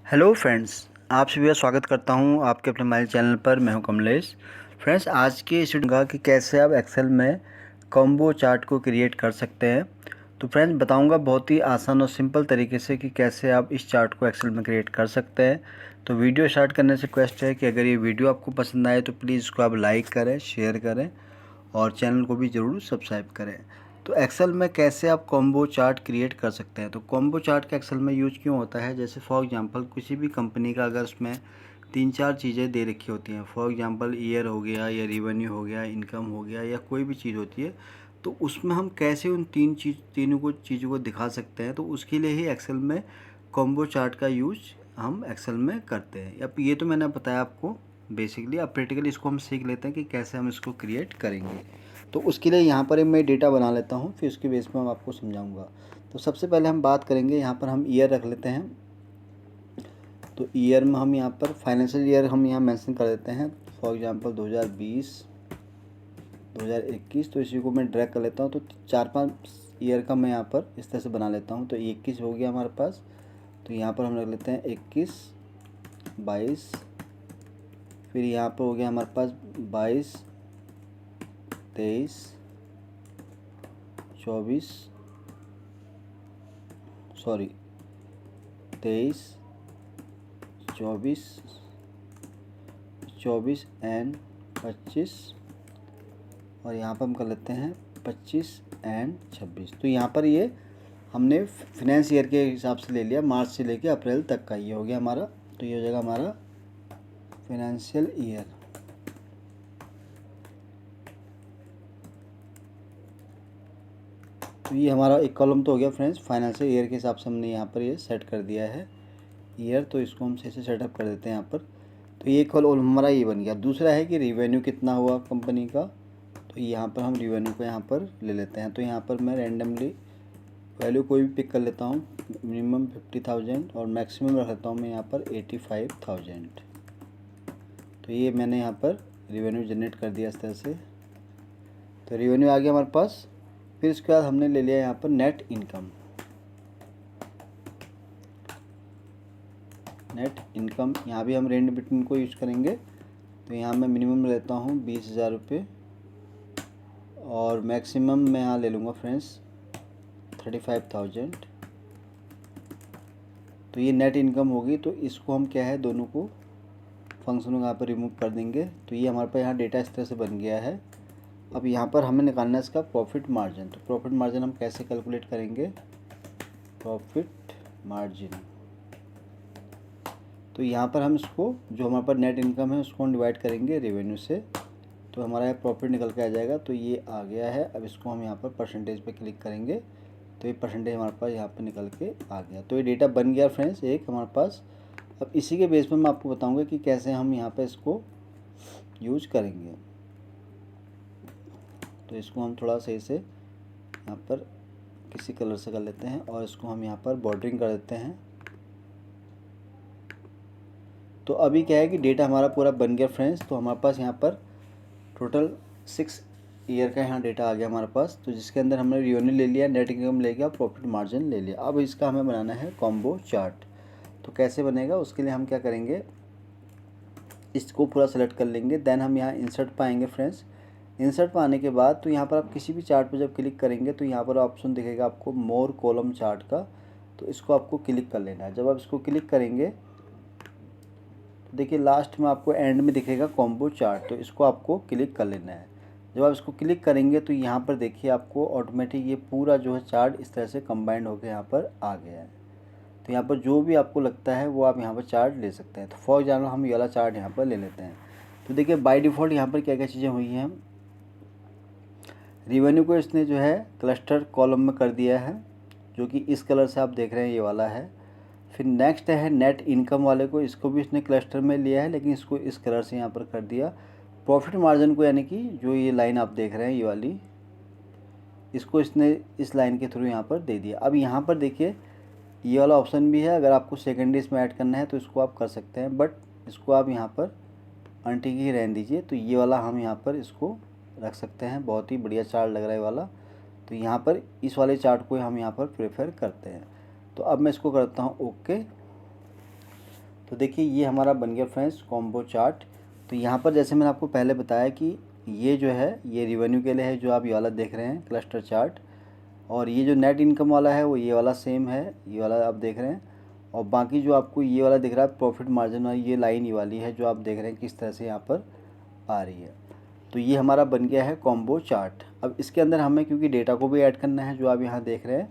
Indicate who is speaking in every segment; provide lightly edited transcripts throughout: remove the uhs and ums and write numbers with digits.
Speaker 1: Hello friends, आप सभी का स्वागत करता हूं आपके अपने हमारे चैनल पर। मैं हूं कमलेश। फ्रेंड्स, आज के इस वीडियो का कि कैसे आप एक्सेल में कॉम्बो चार्ट को क्रिएट कर सकते हैं। तो फ्रेंड्स, बताऊंगा बहुत ही आसान और सिंपल तरीके से कि कैसे आप इस चार्ट को एक्सेल में क्रिएट कर सकते हैं। तो वीडियो स्टार्ट करने से रिक्वेस्ट है कि अगर ये वीडियो आपको पसंद आए तो प्लीज़ इसको आप लाइक करें, शेयर करें और चैनल को भी ज़रूर सब्सक्राइब करें। तो एक्सेल में कैसे आप कॉम्बो चार्ट क्रिएट कर सकते हैं। तो कॉम्बो चार्ट का एक्सेल में यूज क्यों होता है, जैसे फॉर एग्जांपल किसी भी कंपनी का अगर उसमें 3-4 चीज़ें दे रखी होती हैं, फॉर एग्जांपल ईयर हो गया या रिवेन्यू हो गया, इनकम हो गया या कोई भी चीज़ होती है, तो उसमें हम कैसे उन तीनों चीज़ों को दिखा सकते हैं। तो उसके लिए ही एक्सेल में कॉम्बो चार्ट का यूज हम एक्सेल में करते हैं। अब ये तो मैंने बताया आपको बेसिकली। अब प्रैक्टिकली इसको हम सीख लेते हैं कि कैसे हम इसको क्रिएट करेंगे। तो उसके लिए यहाँ पर मैं डेटा बना लेता हूँ, फिर उसके बेस पर मैं आपको समझाऊंगा। तो सबसे पहले हम बात करेंगे, यहाँ पर हम ईयर रख लेते हैं। तो ईयर में हम यहाँ पर फाइनेंशियल ईयर हम यहाँ मेंशन कर देते हैं, फॉर एग्जांपल 2020 2021। तो इसी को मैं ड्रैग कर लेता हूँ। तो 4-5 ईयर का मैं यहाँ पर इस तरह से बना लेता हूँ। तो 21 हो गया हमारे पास। तो यहाँ पर हम रख लेते हैं 21, 22, फिर यहाँ पर हो गया हमारे पास 22, 23, 24, 23, 24 एंड 25, और यहाँ पर हम कर लेते हैं 25 एंड 26। तो यहाँ पर ये हमने फिनेंस ईयर के हिसाब से ले लिया, मार्च से लेके अप्रैल तक का। ये हो गया हमारा। तो ये हो जाएगा हमारा फिनेंशियल ईयर। तो ये हमारा एक कॉलम तो हो गया फ्रेंड्स, फाइनेंशियल ईयर के हिसाब से हमने यहाँ पर ये सेट कर दिया है ईयर। तो इसको हम सही से सेटअप कर देते हैं यहाँ पर। तो ये कॉलम हमारा ये बन गया। दूसरा है कि रिवेन्यू कितना हुआ कंपनी का। तो यहाँ पर हम रिवेन्यू को यहाँ पर ले लेते हैं। तो यहाँ पर मैं रैंडमली वैल्यू कोई भी पिक कर लेता हूँ। मिनिमम 50,000 और मैक्सिमम रख लेता हूँ मैं यहाँ पर 85,000। तो ये मैंने यहाँ पर रिवेन्यू जनरेट कर दिया इस तरह से। तो रिवेन्यू आ गया हमारे पास। फिर उसके बाद हमने ले लिया यहाँ पर नेट इनकम। नेट इनकम यहाँ भी हम रेंज बिटवीन को यूज़ करेंगे। तो यहाँ मैं मिनिमम लेता हूँ 20,000 रुपये और मैक्सिमम मैं यहाँ ले लूँगा फ्रेंड्स 35,000। तो ये नेट इनकम होगी। तो इसको हम क्या है, दोनों को फंक्शनों को यहाँ पर रिमूव कर देंगे। तो ये हमारे पास यहाँ डेटा इस तरह से बन गया है। अब यहाँ पर हमें निकालना है इसका प्रॉफिट मार्जिन। तो प्रॉफिट मार्जिन हम कैसे कैलकुलेट करेंगे, प्रॉफिट मार्जिन। तो यहाँ पर हम इसको, जो हमारे पास नेट इनकम है, उसको हम डिवाइड करेंगे रेवेन्यू से। तो हमारा यहाँ प्रॉफिट निकल के आ जाएगा। तो ये आ गया है। अब इसको हम यहाँ पर परसेंटेज पे क्लिक करेंगे तो ये परसेंटेज हमारे पास यहाँ पर निकल के आ गया। तो ये डेटा बन गया फ्रेंड्स एक हमारे पास। अब इसी के बेस पर मैं आपको बताऊँगा कि कैसे हम यहाँ पर इसको यूज करेंगे। तो इसको हम थोड़ा सही से यहाँ पर किसी कलर से कर लेते हैं और इसको हम यहाँ पर बॉर्डरिंग कर देते हैं। तो अभी क्या है कि डेटा हमारा पूरा बन गया फ्रेंड्स। तो हमारे पास यहाँ पर टोटल 6 ईयर का यहाँ डेटा आ गया हमारे पास। तो जिसके अंदर हमने रिवेन्यू ले लिया, नेट इनकम ले लिया, प्रॉफिट मार्जिन ले लिया। अब इसका हमें बनाना है कॉम्बो चार्ट। तो कैसे बनेगा, उसके लिए हम क्या करेंगे, इसको पूरा सेलेक्ट कर लेंगे। देन हम यहाँ इंसर्ट पाएंगे फ्रेंड्स। इंसर्ट पर आने के बाद तो यहाँ पर आप किसी भी चार्ट पर जब क्लिक करेंगे तो यहाँ पर ऑप्शन दिखेगा आपको मोर कॉलम चार्ट का। तो इसको आपको क्लिक कर लेना है। जब आप इसको क्लिक करेंगे तो देखिए लास्ट में आपको एंड में दिखेगा कॉम्बो चार्ट। तो इसको आपको क्लिक कर लेना है। जब आप इसको क्लिक करेंगे तो यहाँ पर देखिए आपको ऑटोमेटिक ये पूरा जो है चार्ट इस तरह से कंबाइंड होकर यहाँ पर आ गया है। तो यहाँ पर जो भी आपको लगता है वो आप यहाँ पर चार्ट ले सकते हैं। तो फॉर एग्जाम्पल हम ये वाला चार्ट यहाँ पर ले लेते हैं। तो देखिए बाय डिफ़ॉल्ट यहाँ पर क्या क्या चीज़ें हुई हैं। रिवेन्यू को इसने जो है क्लस्टर कॉलम में कर दिया है, जो कि इस कलर से आप देख रहे हैं ये वाला है। फिर नेक्स्ट है नेट इनकम वाले को, इसको भी इसने क्लस्टर में लिया है लेकिन इसको इस कलर से यहाँ पर कर दिया। प्रॉफिट मार्जिन को, यानी कि जो ये लाइन आप देख रहे हैं ये वाली, इसको इसने इस लाइन के थ्रू यहाँ पर दे दिया। अब यहाँ पर देखिए ये वाला ऑप्शन भी है, अगर आपको सेकेंडरी इसमें ऐड करना है तो इसको आप कर सकते हैं, बट इसको आप यहाँ पर अनटिक ही रहने दीजिए। तो ये वाला हम यहाँ पर इसको रख सकते हैं। बहुत ही बढ़िया चार्ट लग रहा है वाला। तो यहाँ पर इस वाले चार्ट को हम यहाँ पर प्रेफर करते हैं। तो अब मैं इसको करता हूँ ओके। तो देखिए ये हमारा बन गया फ्रेंड्स कॉम्बो चार्ट। तो यहाँ पर जैसे मैंने आपको पहले बताया कि ये जो है ये रिवेन्यू के लिए है, जो आप ये वाला देख रहे हैं क्लस्टर चार्ट, और ये जो नेट इनकम वाला है वो ये वाला सेम है, ये वाला आप देख रहे हैं। और बाकी जो आपको ये वाला दिख रहा है प्रॉफिट मार्जिन, और ये लाइन ये वाली है जो आप देख रहे हैं किस तरह से यहाँ पर आ रही है। तो ये हमारा बन गया है कॉम्बो चार्ट। अब इसके अंदर हमें क्योंकि डेटा को भी ऐड करना है जो आप यहाँ देख रहे हैं,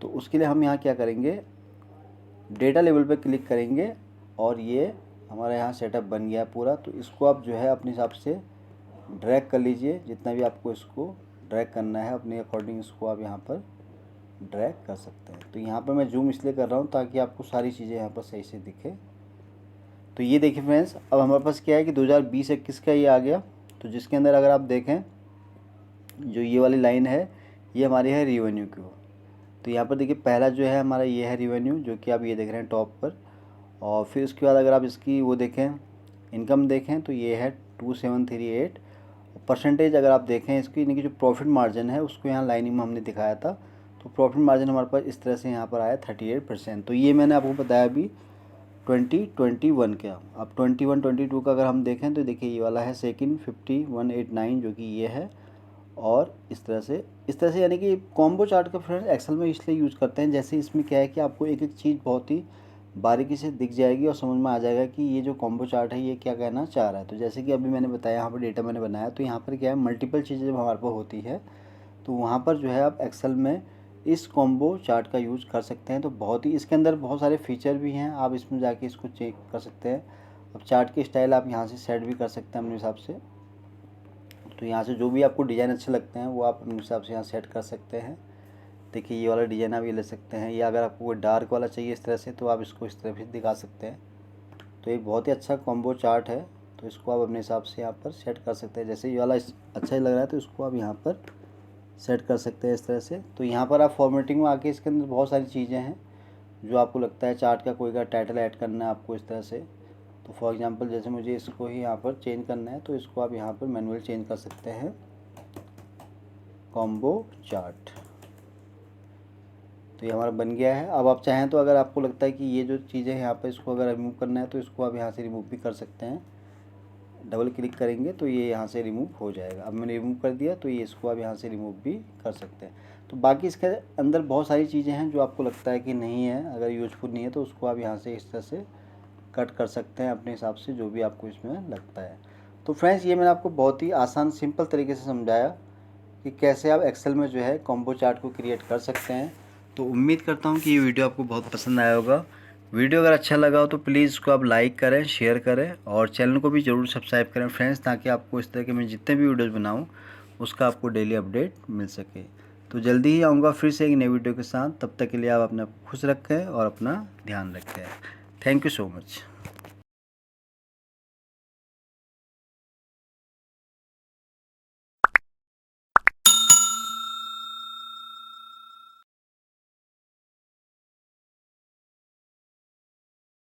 Speaker 1: तो उसके लिए हम यहाँ क्या करेंगे, डेटा लेवल पे क्लिक करेंगे और ये हमारा यहाँ सेटअप बन गया पूरा। तो इसको आप जो है अपने हिसाब से ड्रैग कर लीजिए, जितना भी आपको इसको ड्रैग करना है अपने अकॉर्डिंग इसको आप यहाँ पर ड्रैग कर सकते हैं। तो यहाँ पर मैं जूम इसलिए कर रहा हूँ ताकि आपको सारी चीज़ें यहाँ पर सही से दिखे। तो ये देखिए फ्रेंड्स, अब हमारे पास क्या है कि 2020-21 का ये आ गया। तो जिसके अंदर अगर आप देखें जो ये वाली लाइन है ये हमारी है रिवेन्यू की। तो यहाँ पर देखिए पहला जो है हमारा ये है रिवेन्यू, जो कि आप ये देख रहे हैं टॉप पर। और फिर उसके बाद अगर आप इसकी वो देखें इनकम देखें तो ये है 2738। परसेंटेज अगर आप देखें इसकी, यानी कि जो प्रॉफिट मार्जिन है उसको यहाँ लाइनिंग में हमने दिखाया था। तो प्रॉफिट मार्जिन हमारे पास इस तरह से यहाँ पर आया 38%। तो ये मैंने आपको बताया अभी 2021 का। अब 21-22 का अगर हम देखें तो देखिए ये वाला है सेकंड 5189, जो कि ये है। और इस तरह से यानी कि कॉम्बो चार्ट का फ्रेंड्स एक्सेल में इसलिए यूज़ करते हैं, जैसे इसमें क्या है कि आपको एक एक चीज़ बहुत ही बारीकी से दिख जाएगी और समझ में आ जाएगा कि ये जो कॉम्बो चार्ट है ये क्या कहना चाह रहा है। तो जैसे कि अभी मैंने बताया यहाँ पर डेटा मैंने बनाया, तो यहाँ पर क्या है मल्टीपल चीज़ें जब हमारे पास होती है तो वहाँ पर जो है आप एक्सेल में इस कॉम्बो चार्ट का यूज़ कर सकते हैं। तो बहुत ही इसके अंदर बहुत सारे फीचर भी हैं, आप इसमें जाके इसको चेक कर सकते हैं। अब चार्ट की स्टाइल आप यहाँ से सेट भी कर सकते हैं अपने हिसाब से। तो यहाँ से जो भी आपको डिज़ाइन अच्छे लगते हैं वो आप अपने हिसाब से यहाँ सेट कर सकते हैं। देखिए ये वाला डिज़ाइन आप ये ले सकते हैं, या अगर आपको कोई डार्क वाला चाहिए इस तरह से तो आप इसको इस तरह से दिखा सकते हैं। तो एक बहुत ही अच्छा कॉम्बो चार्ट है, तो इसको आप अपने हिसाब से यहाँ पर सेट कर सकते हैं। जैसे ये वाला अच्छा ही लग रहा है तो इसको आप यहाँ पर सेट कर सकते हैं इस तरह से। तो यहाँ पर आप फॉर्मेटिंग में आके इसके अंदर बहुत सारी चीज़ें हैं जो आपको लगता है चार्ट का कोई का टाइटल ऐड करना है आपको इस तरह से। तो फॉर एग्जांपल जैसे मुझे इसको ही यहाँ पर चेंज करना है तो इसको आप यहाँ पर मैनुअल चेंज कर सकते हैं कॉम्बो चार्ट। तो ये हमारा बन गया है। अब आप चाहें तो अगर आपको लगता है कि ये जो चीज़ें यहाँ पर इसको अगर रिमूव करना है तो इसको आप यहाँ से रिमूव भी कर सकते हैं। डबल क्लिक करेंगे तो ये यहाँ से रिमूव हो जाएगा। अब मैंने रिमूव कर दिया तो ये इसको आप यहाँ से रिमूव भी कर सकते हैं। तो बाकी इसके अंदर बहुत सारी चीज़ें हैं जो आपको लगता है कि नहीं है, अगर यूज़फुल नहीं है तो उसको आप यहाँ से इस तरह से कट कर सकते हैं अपने हिसाब से, जो भी आपको इसमें लगता है। तो फ्रेंड्स ये मैंने आपको बहुत ही आसान सिंपल तरीके से समझाया कि कैसे आप एक्सेल में जो है कॉम्बो चार्ट को क्रिएट कर सकते हैं। तो उम्मीद करता हूँ कि ये वीडियो आपको बहुत पसंद आया होगा। वीडियो अगर अच्छा लगा हो तो प्लीज़ इसको आप लाइक करें, शेयर करें और चैनल को भी ज़रूर सब्सक्राइब करें फ्रेंड्स, ताकि आपको इस तरह के मैं जितने भी वीडियोज़ बनाऊँ उसका आपको डेली अपडेट मिल सके। तो जल्दी ही आऊँगा फिर से एक नई वीडियो के साथ। तब तक के लिए आप अपना खुश रखें और अपना ध्यान रखें। Thank you so much.